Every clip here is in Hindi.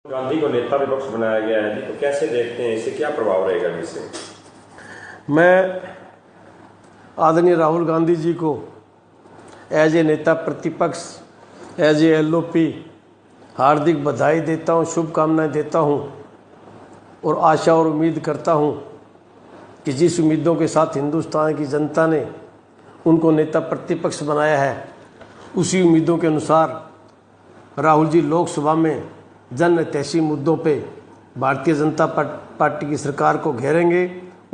गांधी को नेता विपक्ष बनाया गया है जी, तो कैसे देखते हैं, इससे क्या प्रभाव रहेगा इससे? मैं आदरणीय राहुल गांधी जी को एज ए नेता प्रतिपक्ष, एज ए एलओपी हार्दिक बधाई देता हूं, शुभकामनाएं देता हूं और आशा और उम्मीद करता हूं कि जिस उम्मीदों के साथ हिंदुस्तान की जनता ने उनको नेता प्रतिपक्ष बनाया है, उसी उम्मीदों के अनुसार राहुल जी लोकसभा में जन हितैषी मुद्दों पे भारतीय जनता पार्टी की सरकार को घेरेंगे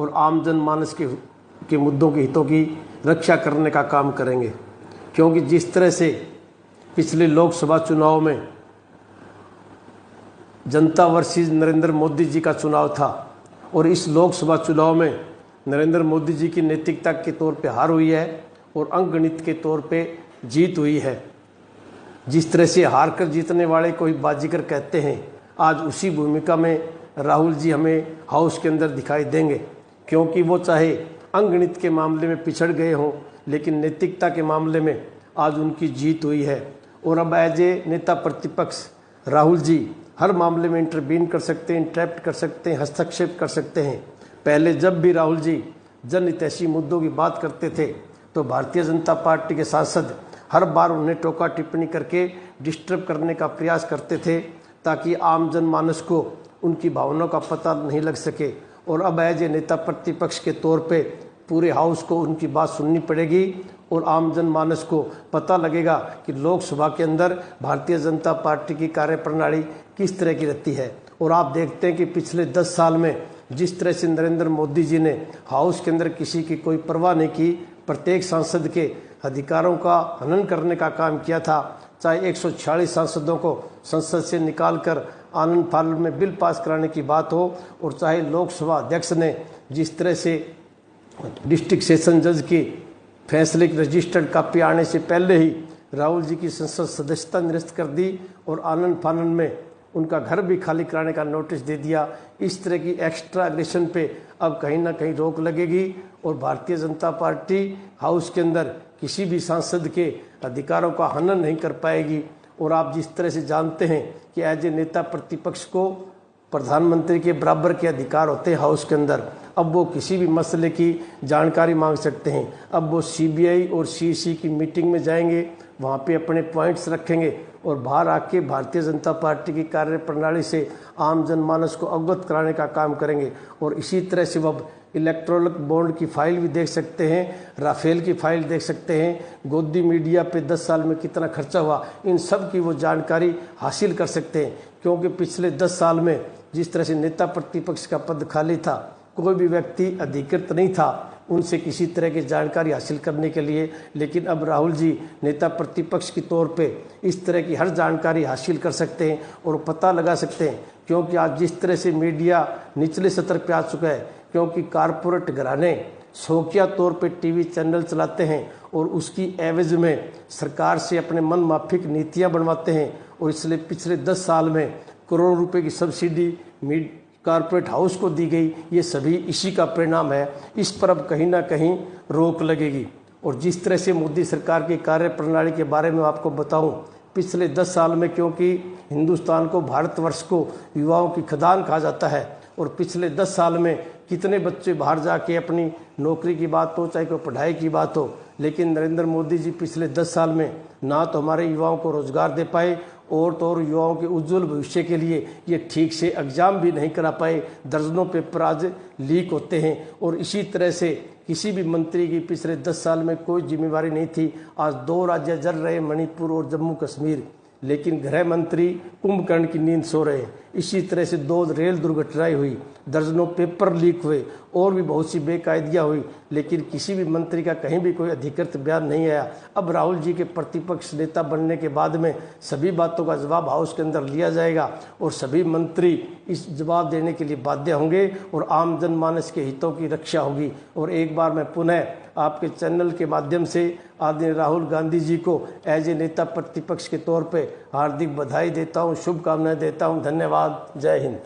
और आम जनमानस के मुद्दों के हितों की रक्षा करने का काम करेंगे। क्योंकि जिस तरह से पिछले लोकसभा चुनाव में जनता वर्सेस नरेंद्र मोदी जी का चुनाव था और इस लोकसभा चुनाव में नरेंद्र मोदी जी की नैतिकता के तौर पे हार हुई है और अंकगणित के तौर पे जीत हुई है। जिस तरह से हार कर जीतने वाले को ही बाजीगर कहते हैं, आज उसी भूमिका में राहुल जी हमें हाउस के अंदर दिखाई देंगे। क्योंकि वो चाहे अंकगणित के मामले में पिछड़ गए हों, लेकिन नैतिकता के मामले में आज उनकी जीत हुई है। और अब एज ए नेता प्रतिपक्ष राहुल जी हर मामले में इंटरवीन कर सकते हैं, इंटरप्ट कर सकते हैं, हस्तक्षेप कर सकते हैं। पहले जब भी राहुल जी जन हितैषी मुद्दों की बात करते थे तो भारतीय जनता पार्टी के सांसद हर बार उन्हें टोका टिप्पणी करके डिस्टर्ब करने का प्रयास करते थे, ताकि आम जनमानस को उनकी भावनाओं का पता नहीं लग सके। और अब एज ए नेता प्रतिपक्ष के तौर पे पूरे हाउस को उनकी बात सुननी पड़ेगी और आम जनमानस को पता लगेगा कि लोकसभा के अंदर भारतीय जनता पार्टी की कार्यप्रणाली किस तरह की रहती है। और आप देखते हैं कि पिछले 10 साल में जिस तरह से नरेंद्र मोदी जी ने हाउस के अंदर किसी की कोई परवाह नहीं की, प्रत्येक सांसद के अधिकारों का हनन करने का काम किया था। चाहे 146 सांसदों को संसद से निकालकर आनंद फानन में बिल पास कराने की बात हो, और चाहे लोकसभा अध्यक्ष ने जिस तरह से डिस्ट्रिक्ट सेशन जज की फैसले की रजिस्टर्ड कॉपी आने से पहले ही राहुल जी की संसद सदस्यता निरस्त कर दी और आनंद फानन में उनका घर भी खाली कराने का नोटिस दे दिया। इस तरह की एक्स्ट्रा एग्रेशन पे अब कहीं ना कहीं रोक लगेगी और भारतीय जनता पार्टी हाउस के अंदर किसी भी सांसद के अधिकारों का हनन नहीं कर पाएगी। और आप जिस तरह से जानते हैं कि एज ए नेता प्रतिपक्ष को प्रधानमंत्री के बराबर के अधिकार होते हैं हाउस के अंदर। अब वो किसी भी मसले की जानकारी मांग सकते हैं। अब वो सीबीआई और सीईसी की मीटिंग में जाएंगे, वहाँ पे अपने पॉइंट्स रखेंगे और बाहर आके भारतीय जनता पार्टी की कार्यप्रणाली से आम जनमानस को अवगत कराने का काम करेंगे। और इसी तरह से वह इलेक्ट्रॉनिक बॉन्ड की फाइल भी देख सकते हैं, राफेल की फाइल देख सकते हैं, गोदी मीडिया पे 10 साल में कितना खर्चा हुआ, इन सब की वो जानकारी हासिल कर सकते हैं। क्योंकि पिछले 10 साल में जिस तरह से नेता प्रतिपक्ष का पद खाली था, कोई भी व्यक्ति अधिकृत नहीं था उनसे किसी तरह की जानकारी हासिल करने के लिए। लेकिन अब राहुल जी नेता प्रतिपक्ष के तौर पे इस तरह की हर जानकारी हासिल कर सकते हैं और पता लगा सकते हैं। क्योंकि आज जिस तरह से मीडिया निचले स्तर पे आ चुका है, क्योंकि कारपोरेट घराने शौकिया तौर पे टीवी चैनल चलाते हैं और उसकी एवज में सरकार से अपने मन माफिक नीतियाँ बनवाते हैं। और इसलिए पिछले 10 साल में करोड़ों रुपए की सब्सिडी कारपोरेट हाउस को दी गई, ये सभी इसी का परिणाम है। इस पर अब कहीं ना कहीं रोक लगेगी। और जिस तरह से मोदी सरकार की कार्यप्रणाली के बारे में आपको बताऊं, पिछले 10 साल में, क्योंकि हिंदुस्तान को, भारतवर्ष को युवाओं की खदान कहा जाता है, और पिछले 10 साल में कितने बच्चे बाहर जाके अपनी नौकरी की बात हो, चाहे कोई पढ़ाई की बात हो, लेकिन नरेंद्र मोदी जी पिछले 10 साल में ना तो हमारे युवाओं को रोजगार दे पाए और तो और युवाओं के उज्जवल भविष्य के लिए ये ठीक से एग्जाम भी नहीं करा पाए। दर्जनों पेपर आज लीक होते हैं। और इसी तरह से किसी भी मंत्री की पिछले 10 साल में कोई जिम्मेवारी नहीं थी। आज 2 राज्य जल रहे, मणिपुर और जम्मू कश्मीर, लेकिन गृह मंत्री कुंभकर्ण की नींद सो रहे। इसी तरह से 2 रेल दुर्घटनाएं हुई, दर्जनों पेपर लीक हुए और भी बहुत सी बेकायदियाँ हुई, लेकिन किसी भी मंत्री का कहीं भी कोई अधिकृत बयान नहीं आया। अब राहुल जी के प्रतिपक्ष नेता बनने के बाद में सभी बातों का जवाब हाउस के अंदर लिया जाएगा और सभी मंत्री इस जवाब देने के लिए बाध्य होंगे और आम जनमानस के हितों की रक्षा होगी। और एक बार मैं पुनः आपके चैनल के माध्यम से आदरणीय राहुल गांधी जी को एज ए नेता प्रतिपक्ष के तौर पे हार्दिक बधाई देता हूँ, शुभकामनाएं देता हूँ। धन्यवाद। जय हिंद।